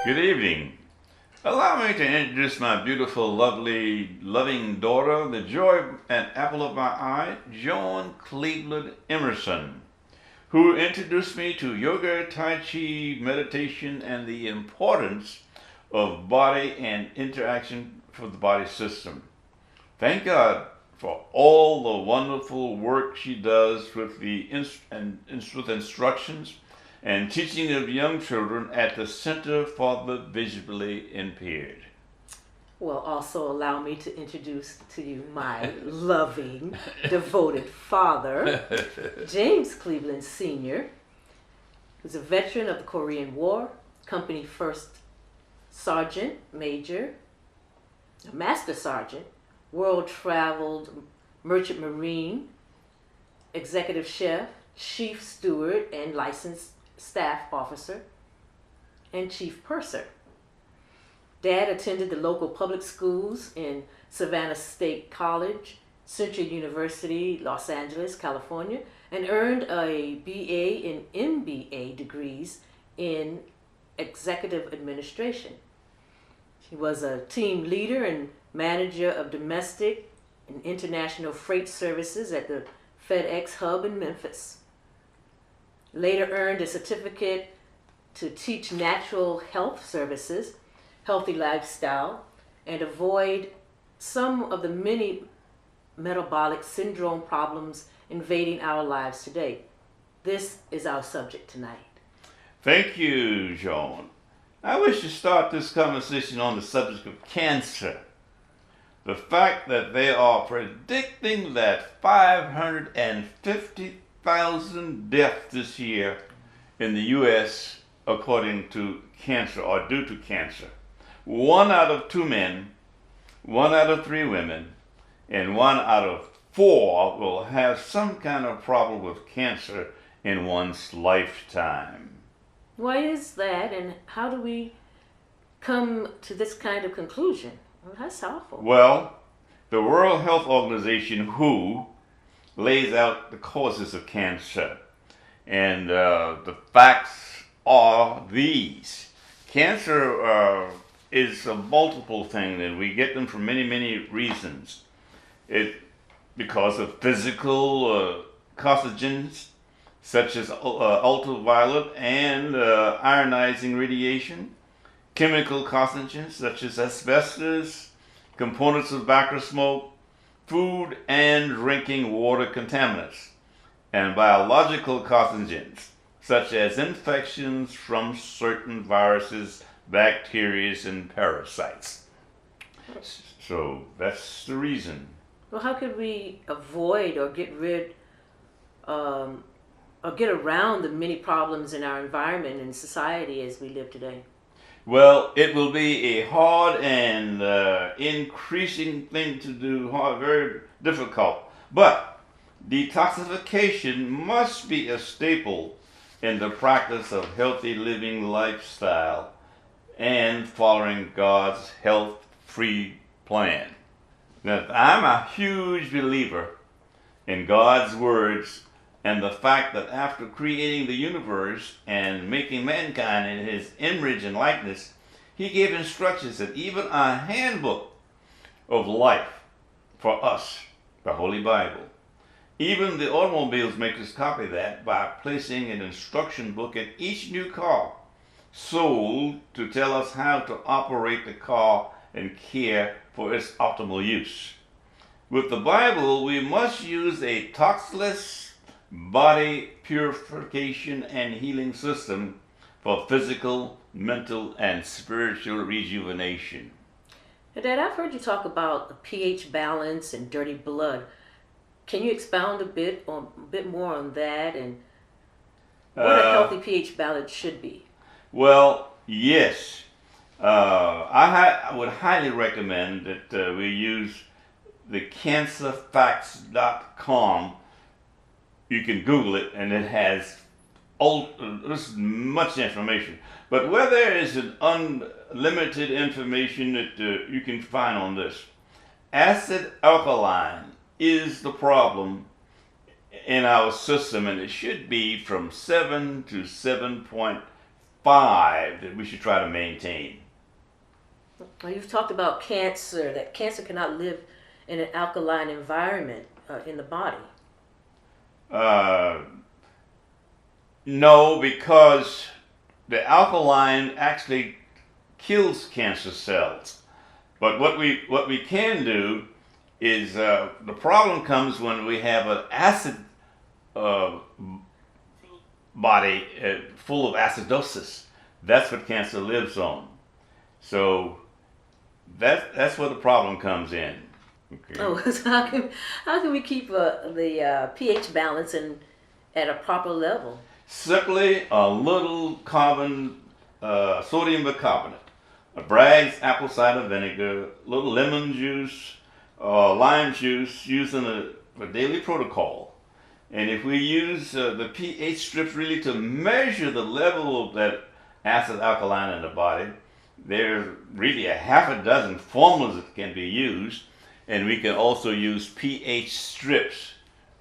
Good evening. Allow me to introduce my beautiful, lovely, loving daughter, the joy and apple of my eye, Joan Cleveland Emerson, who introduced me to yoga, tai chi, meditation, and the importance of body and interaction for the body system. Thank God for all the wonderful work she does with with instructions and teaching of young children at the Center for the Visually Impaired. Well, also allow me to introduce to you my loving, devoted father, James Cleveland Sr., who's a veteran of the Korean War, Company First Sergeant Major, a Master Sergeant, world-traveled Merchant Marine, Executive Chef, Chief Steward, and Licensed Staff Officer, and Chief Purser. Dad attended the local public schools in Savannah State College, Central University, Los Angeles, California, and earned a BA and MBA degrees in executive administration. He was a team leader and manager of domestic and international freight services at the FedEx hub in Memphis. Later earned a certificate to teach natural health services, healthy lifestyle, and avoid some of the many metabolic syndrome problems invading our lives today. This is our subject tonight. Thank you, Joan. I wish to start this conversation on the subject of cancer. The fact that they are predicting that 550,000 deaths this year in the U.S. according to cancer or due to cancer. 1 out of 2 men, 1 out of 3 women, and 1 out of 4 will have some kind of problem with cancer in one's lifetime. Why is that, and how do we come to this kind of conclusion? Well, that's awful. Well, the World Health Organization, WHO, lays out the causes of cancer. And the facts are these. Cancer is a multiple thing, and we get them for many, many reasons. Because of physical carcinogens, such as ultraviolet and ionizing radiation, chemical carcinogens such as asbestos, components of tobacco smoke, food and drinking water contaminants, and biological carcinogens such as infections from certain viruses, bacteria, and parasites. So that's the reason. Well, how could we avoid or get rid or get around the many problems in our environment and society as we live today? Well, it will be a hard and increasing thing to do, very difficult. But detoxification must be a staple in the practice of healthy living lifestyle and following God's health-free plan. Now, I'm a huge believer in God's words and the fact that after creating the universe and making mankind in his image and likeness, he gave instructions and even a handbook of life for us, the Holy Bible. Even the automobiles makers copy that by placing an instruction book in each new car sold to tell us how to operate the car and care for its optimal use. With the Bible, we must use a toxless body purification and healing system for physical, mental, and spiritual rejuvenation. Dad, I've heard you talk about the pH balance and dirty blood. Can you expound a bit more on that and what a healthy pH balance should be? Well, yes. I would highly recommend that we use the cancerfacts.com. You can Google it, and it has much information. But where there is an unlimited information that you can find on this, acid alkaline is the problem in our system, and it should be from 7 to 7.5 5 that we should try to maintain. Now, you've talked about cancer, that cancer cannot live in an alkaline environment in the body. No, because the alkaline actually kills cancer cells. But what we can do is the problem comes when we have an acid body full of acidosis. That's what cancer lives on. So that's where the problem comes in. Okay. Oh, so how can we keep the pH balance at a proper level? Simply a little sodium bicarbonate, a Bragg's apple cider vinegar, a little lemon juice, lime juice, using a daily protocol. And if we use the pH strips really to measure the level of that acid alkaline in the body, there's really a half a dozen formulas that can be used, and we can also use pH strips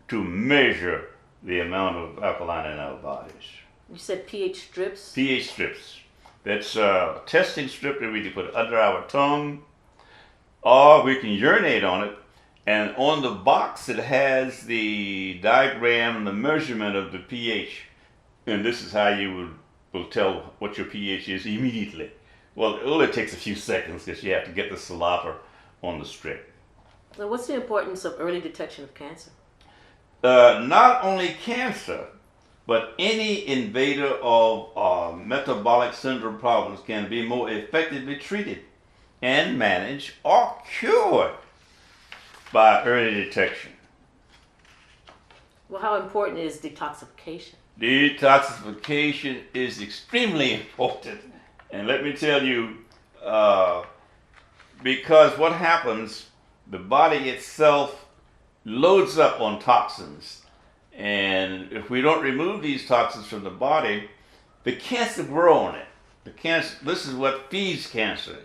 to measure the amount of alkaline in our bodies. You said pH strips? pH strips. That's a testing strip that we can put under our tongue, or we can urinate on it, and on the box it has the diagram and the measurement of the pH. And this is how you will tell what your pH is immediately. Well, it only takes a few seconds because you have to get the saliva on the strip. So what's the importance of early detection of cancer? Not only cancer, but any invader of metabolic syndrome problems can be more effectively treated and managed or cured by early detection. Well, how important is detoxification? Detoxification is extremely important. And let me tell you, because what happens, the body itself loads up on toxins. And if we don't remove these toxins from the body, the cancer grow on it. This is what feeds cancer,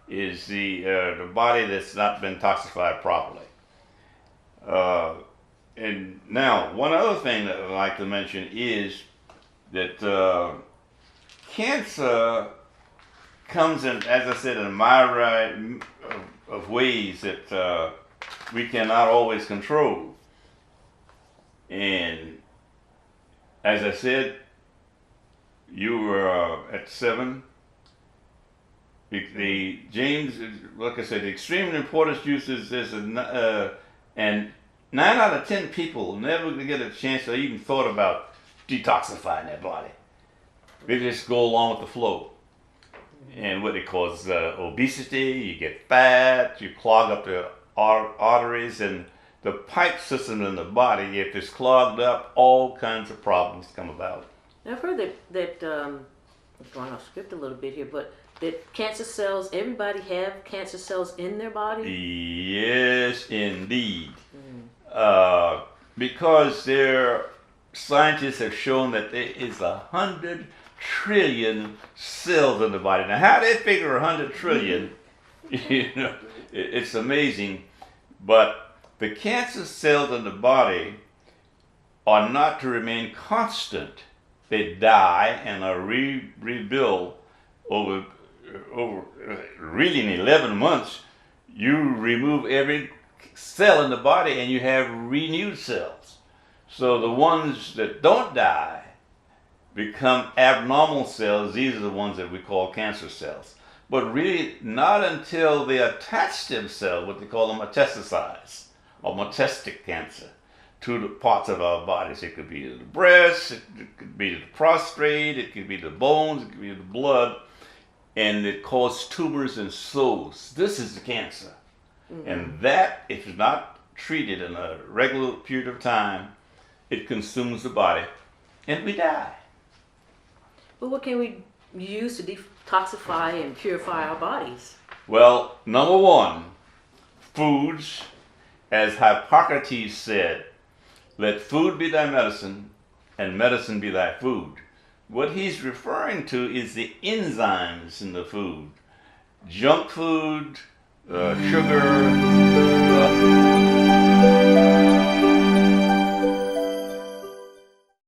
is the body that's not been toxified properly. And now, one other thing that I'd like to mention is that cancer comes in, as I said, in a myriad of ways that we cannot always control. And as I said, you were at 7. The James, like I said, the extreme importance uses this, and 9 out of 10 people never get a chance or even thought about detoxifying their body. They just go along with the flow. And what it causes obesity, you get fat, you clog up the arteries, and the pipe system in the body, if it's clogged up, all kinds of problems come about. I've heard that I'm going off script a little bit here, but that cancer cells, everybody have cancer cells in their body? Yes, indeed. Because scientists have shown that there is 100 trillion cells in the body. Now, how they figure 100 trillion, it's amazing. But the cancer cells in the body are not to remain constant. They die and are rebuilt over really in 11 months. You remove every cell in the body and you have renewed cells. So the ones that don't die become abnormal cells. These are the ones that we call cancer cells. But really not until they attach themselves, what they call them metastasize, or metastatic cancer, to the parts of our bodies. It could be to the breast, it could be to the prostate, it could be the bones, it could be the blood, and it causes tumors and cells. This is the cancer. Mm-hmm. And that, if it's not treated in a regular period of time, it consumes the body, and we die. But what can we use to detoxify and purify our bodies? Well, number 1, foods. As Hippocrates said, let food be thy medicine, and medicine be thy food. What he's referring to is the enzymes in the food. Junk food, sugar,